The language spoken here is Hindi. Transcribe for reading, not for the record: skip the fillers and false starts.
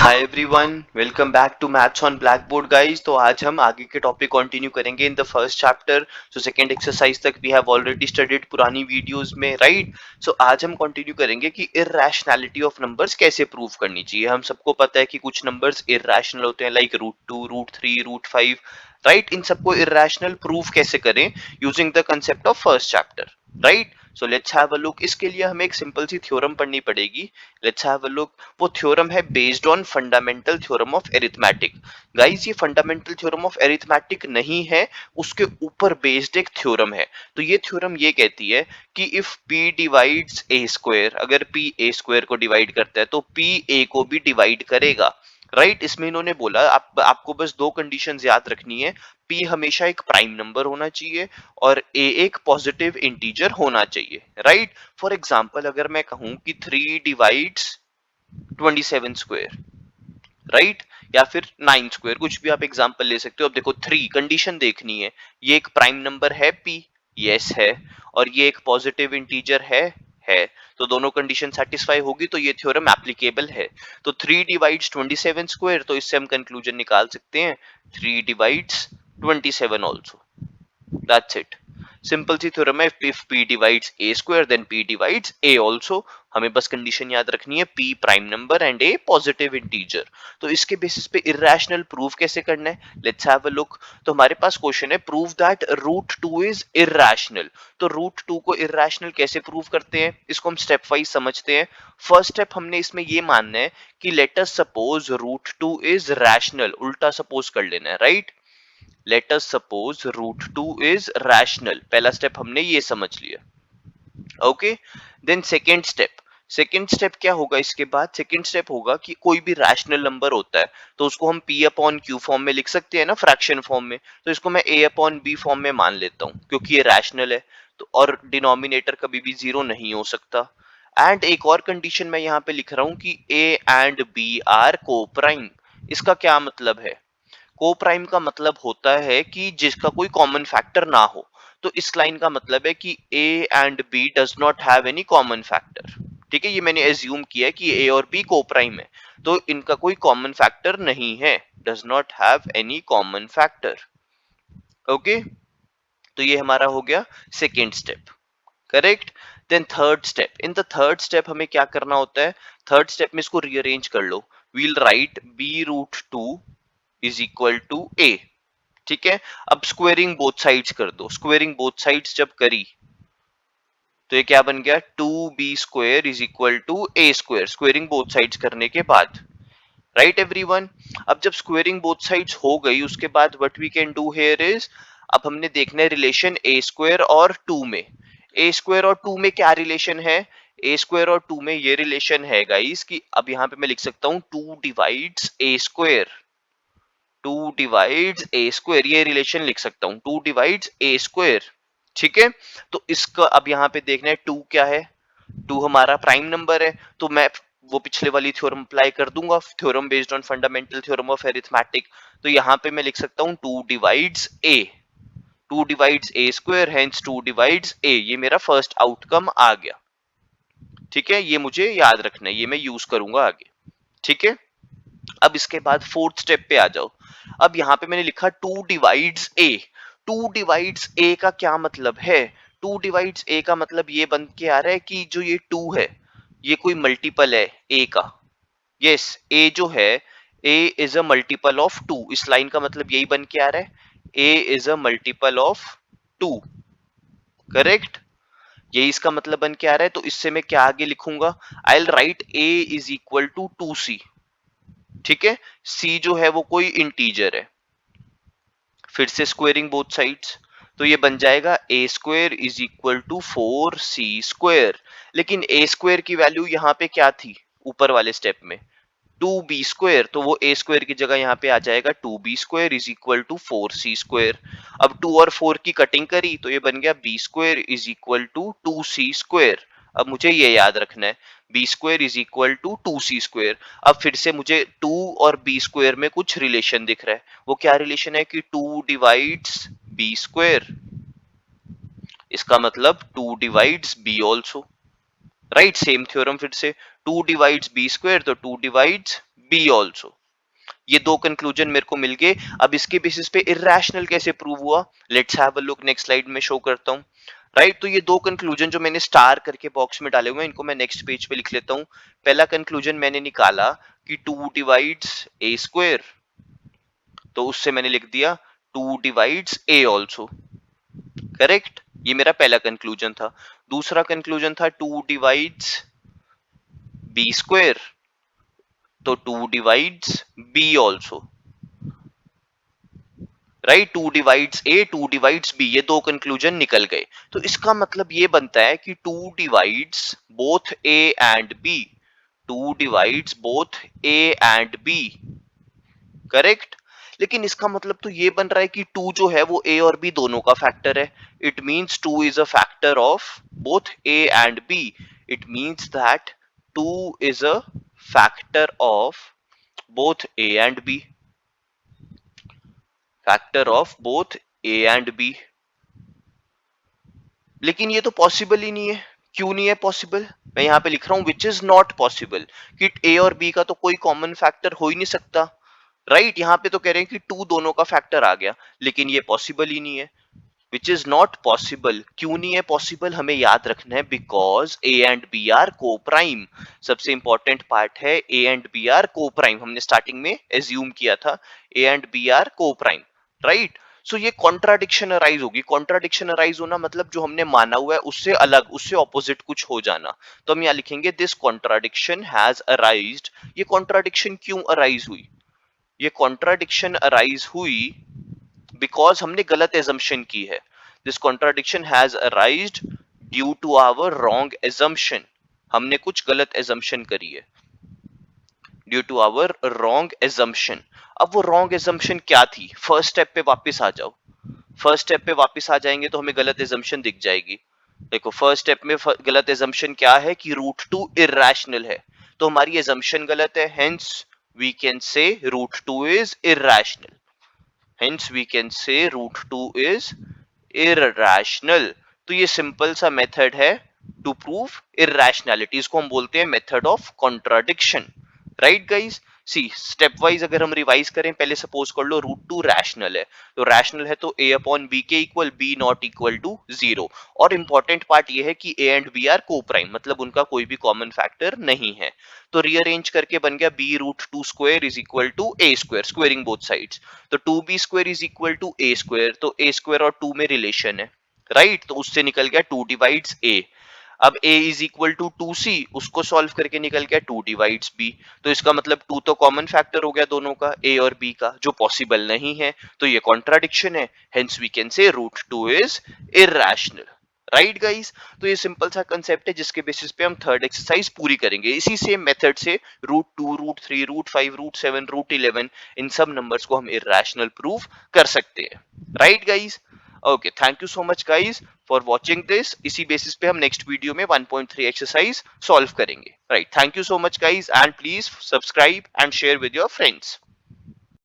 Hi everyone, welcome back to maths on blackboard guys. तो आज हम आगे के टॉपिक कंटिन्यू करेंगे in the first chapter. So second exercise तक वी हैव ऑलरेडी स्टडीड पुरानी वीडियोस में, राइट। सो आज हम कंटिन्यू करेंगे कि इररेशनैलिटी ऑफ नंबर्स कैसे प्रूव करनी चाहिए। हम सबको पता है कि कुछ नंबर्स इररेशनल होते हैं, लाइक √2, √3, √5, राइट। इन सबको इररेशनल प्रूव कैसे करें using the concept of first chapter, right. So let's have a look. इसके लिए हमें एक सिंपल सी थ्योरम पढ़नी पड़ेगी। Let's have a look. वो थ्योरम है based on fundamental theorem of arithmetic. Guys, ये फंडामेंटल थ्योरम ऑफ एरिथमेटिक नहीं है, उसके ऊपर बेस्ड एक थ्योरम है। तो ये थ्योरम ये कहती है कि if p divides a square, अगर p a स्क्वायर को डिवाइड करता है तो p a को भी डिवाइड करेगा, राइट। इसमें इन्होंने बोला आपको बस दो कंडीशंस याद रखनी है। p हमेशा एक प्राइम नंबर होना चाहिए और a एक पॉजिटिव इंटीजर होना चाहिए, राइट। फॉर एग्जांपल, अगर मैं कहूं कि 3 डिवाइड्स 27 स्क्वायर, राइट, या फिर 9 स्क्वायर, कुछ भी आप एग्जांपल ले सकते हो। अब देखो, 3 कंडीशन देखनी है। ये एक प्राइम नंबर है p, यस है, और ये एक पॉजिटिव इंटीजर है। तो दोनों कंडीशन सेटिस्फाई होगी तो ये थ्योरम एप्लीकेबल है। तो 3 डिवाइड्स 27 स्क्वायर, तो इससे हम कंक्लूजन निकाल सकते हैं 3 divides 27 also. That's it. Simple सी थ्योरम है। If p divides a square then p divides a also. हमें बस कंडीशन याद रखनी है p prime number and a positive integer. तो इसके बेसिस पे इररेशनल प्रूफ कैसे करना है, लेट्स हैव अ लुक। तो हमारे पास क्वेश्चन है, प्रूव दैट √2 इज इररेशनल। तो √2 को इररेशनल कैसे प्रूव करते हैं, इसको हम स्टेप वाइज समझते हैं। फर्स्ट स्टेप हमने इसमें ये मानना है कि let us suppose √2 is rational. उल्टा सपोज कर लेना है, right. Let us suppose √2 is rational. पहला स्टेप हमने ये समझ लिया, ओके। देन सेकेंड स्टेप क्या होगा इसके बाद? सेकेंड स्टेप होगा कि कोई भी रैशनल नंबर होता है तो उसको हम p अपॉन q फॉर्म में लिख सकते हैं ना, फ्रैक्शन फॉर्म में। तो इसको मैं a अपॉन b फॉर्म में मान लेता हूं क्योंकि ये रैशनल है। तो और डिनोमिनेटर कभी भी जीरो नहीं हो सकता। एंड एक और कंडीशन मैं यहाँ पे लिख रहा हूं कि a एंड b आर को प्राइम। इसका क्या मतलब है? को प्राइम का मतलब होता है कि जिसका कोई कॉमन फैक्टर ना हो। तो इस लाइन का मतलब है कि a and b does not have any common factor. ठीक है, ये मैंने एज्यूम किया है कि a और b को प्राइम है, तो इनका कोई कॉमन फैक्टर नहीं है, does not have any common factor. Okay, तो ये हमारा हो गया second step, correct. Then third step. In the third step हमें क्या करना होता है? थर्ड स्टेप में इसको रीअरेंज कर लो। We'll write b√2 is equal to a। ठीक है, अब स्क्वेयरिंग बोथ साइड्स कर दो। स्क्वेयरिंग बोथ साइड्स जब करी तो ये क्या बन गया? 2b square is equal to a square. Squaring both sides करने के बाद, राइट एवरीवन। अब जब स्क्वेयरिंग बोथ साइड्स हो गई उसके बाद what we can do here is, अब हमने देखना है रिलेशन a स्क्वेयर और 2 में। a स्क्वेयर और 2 में क्या रिलेशन है? a स्क्वेयर और 2 में ये रिलेशन है गाइस कि अब यहां पे मैं लिख सकता हूं 2 divides a square. 2 divides a square, ये रिलेशन लिख सकता हूं, 2 डिवाइड्स a स्क्वेयर। ठीक है, तो इसका अब यहां पे देखना है 2 क्या है। 2 हमारा प्राइम नंबर है, तो मैं वो पिछले वाली थ्योरम अप्लाई कर दूंगा, theorem based on fundamental theorem of arithmetic. तो यहां पे मैं लिख सकता हूं 2 divides a। 2 divides a square, hence 2 divides a। ये मेरा फर्स्ट आउटकम आ गया। ठीक है, ये मुझे याद रखना है, ये मैं यूज करूंगा आगे। ठीक है, अब इसके बाद फोर्थ स्टेप पे आ जाओ। अब यहां पे मैंने लिखा 2 डिवाइड्स a। 2 डिवाइड्स a का क्या मतलब है? 2 डिवाइड्स a का मतलब ये बन के आ रहा है कि जो ये 2 है ये कोई मल्टीपल है a का। यस, a जो है a is a multiple of 2। इस लाइन का मतलब यही बन के आ रहा है, a is a multiple of 2, correct. यही इसका मतलब बन के आ रहा है। तो इससे मैं क्या आगे लिखूंगा? I will write a is equal to 2c। ठीक है, c जो है वो कोई इंटीजर है। फिर से स्क्वेयरिंग बोथ साइड्स, तो ये बन जाएगा a square is equal to 4c square. लेकिन a स्क्वेयर की वैल्यू यहाँ पे क्या थी ऊपर वाले स्टेप में? 2b square. तो वो a स्क्वेयर की जगह यहाँ पे आ जाएगा 2b square is equal to 4c square. अब 2 और 4 की कटिंग करी तो ये बन गया b square is equal to 2c square. अब मुझे ये याद रखना है, B square is equal to 2c square. अब फिर से मुझे 2 और b स्क्वेयर में कुछ रिलेशन दिख रहा है। वो क्या रिलेशन है कि 2 डिवाइड्स b स्क्वेयर, इसका मतलब 2 divides b also, right. Same theorem फिर से, 2 डिवाइड्स b स्क्वेयर तो 2 डिवाइड्स बी ऑल्सो। ये दो कंक्लूजन मेरे को मिल गए। अब इसके बेसिस पे इरेशनल कैसे प्रूव हुआ, let's have a look. Next slide में शो करता हूँ। राइट, तो ये दो कंक्लूजन जो मैंने स्टार करके बॉक्स में डाले हुए हैं, इनको मैं नेक्स्ट पेज पे लिख लेता हूँ। पहला कंक्लूजन मैंने निकाला कि 2 डिवाइड्स ए स्क्वायर, तो उससे मैंने लिख दिया 2 डिवाइड्स ए ऑल्सो। करेक्ट, ये मेरा पहला कंक्लूजन था। दूसरा कंक्लूजन था 2 डिवाइड्स बी स्क्वायर, तो 2 divides B also. Right, 2 divides A, 2 divides B, ये दो कंक्लूजन निकल गए। तो इसका मतलब ये बनता है कि 2 divides both A and B, 2 divides both A and B. Correct, लेकिन इसका मतलब तो ये बन रहा है कि 2 जो है वो ए और बी दोनों का फैक्टर है। It means 2 is a factor of both A and B. It means that 2 is a factor of both A and B, factor of both A and B. लेकिन ये तो पॉसिबल ही नहीं है। क्यों नहीं है पॉसिबल? मैं यहाँ पे लिख रहा हूं विच इज नॉट पॉसिबल, कि ए और बी का तो कोई कॉमन फैक्टर हो ही नहीं सकता। राइट, यहाँ पे तो कह रहे हैं कि 2 दोनों का फैक्टर आ गया, लेकिन ये पॉसिबल ही नहीं है। विच इज नॉट पॉसिबल, क्यों नहीं है पॉसिबल, हमें याद रखना है because A and B are coprime. सबसे इंपॉर्टेंट पार्ट है A and B are coprime. हमने स्टार्टिंग में एज्यूम किया था A and B are coprime. Right, so ये कॉन्ट्राडिक्शन अराइज होगी। कॉन्ट्राडिक्शन अराइज होना मतलब जो हमने माना हुआ है उससे अलग, उससे ऑपोजिट कुछ हो जाना। तो हम यहाँ लिखेंगे दिस कॉन्ट्राडिक्शन हैज अराइज्ड। ये कॉन्ट्राडिक्शन क्यों अराइज हुई? ये कॉन्ट्राडिक्शन अराइज हुई बिकॉज हमने गलत एजम्पशन की है। This contradiction has arised due to our wrong assumption. हमने कुछ गलत एजम्पशन करी है, due to our wrong assumption. अब वो रॉन्ग एजम्पशन क्या थी? फर्स्ट स्टेप पे वापस आ जाओ। फर्स्ट स्टेप पे वापस आ जाएंगे तो हमें गलत एजम्पशन दिख जाएगी। देखो फर्स्ट स्टेप में गलत एजम्पशन क्या है कि रूट टू इरेशनल है, तो हमारी एजम्पशन गलत है। Hence we can say root two is irrational. Hence we can say root 2 is irrational। तो ये सिंपल सा मेथड है टू प्रूव irrationality। इसको हम बोलते हैं method of contradiction. Right guys, see step wise अगर हम रिवाइज करें, पहले सपोज कर लो रूट टू रैशनल है, तो रैशनल है तो ए अपॉन बी के equal, B not equal to 0। और इंपॉर्टेंट पार्ट ये है कि A and B are coprime, मतलब उनका कोई भी कॉमन फैक्टर नहीं है। तो रीअरेंज करके बन गया B root two square is equal to A square, squaring both sides. तो 2b square is equal to A square, तो ए स्क्वायर और 2 में रिलेशन है। राइट, तो उससे निकल गया 2 डिवाइड्स ए। अब a is equal to 2c, उसको सॉल्व करके निकल गया 2 डिवाइड्स b। तो इसका मतलब 2 तो कॉमन फैक्टर हो गया दोनों का, a और b का, जो पॉसिबल नहीं है। तो ये कॉन्ट्राडिक्शन है। Hence we can say root 2 is irrational. Right guys, तो ये सिंपल सा कंसेप्ट है जिसके बेसिस पे हम थर्ड एक्सरसाइज पूरी करेंगे। इसी सेम मेथड से root 2, root 3, root 5, root 7, root 11, इन सब नंबर्स को हम इरेशनल प्रूव कर सकते हैं। Right guys, okay, thank you so much guys for watching this. इसी बेसिस पे हम नेक्स्ट वीडियो में 1.3 एक्सरसाइज सॉल्व करेंगे। Right, thank you so much guys, and please subscribe and share with your friends.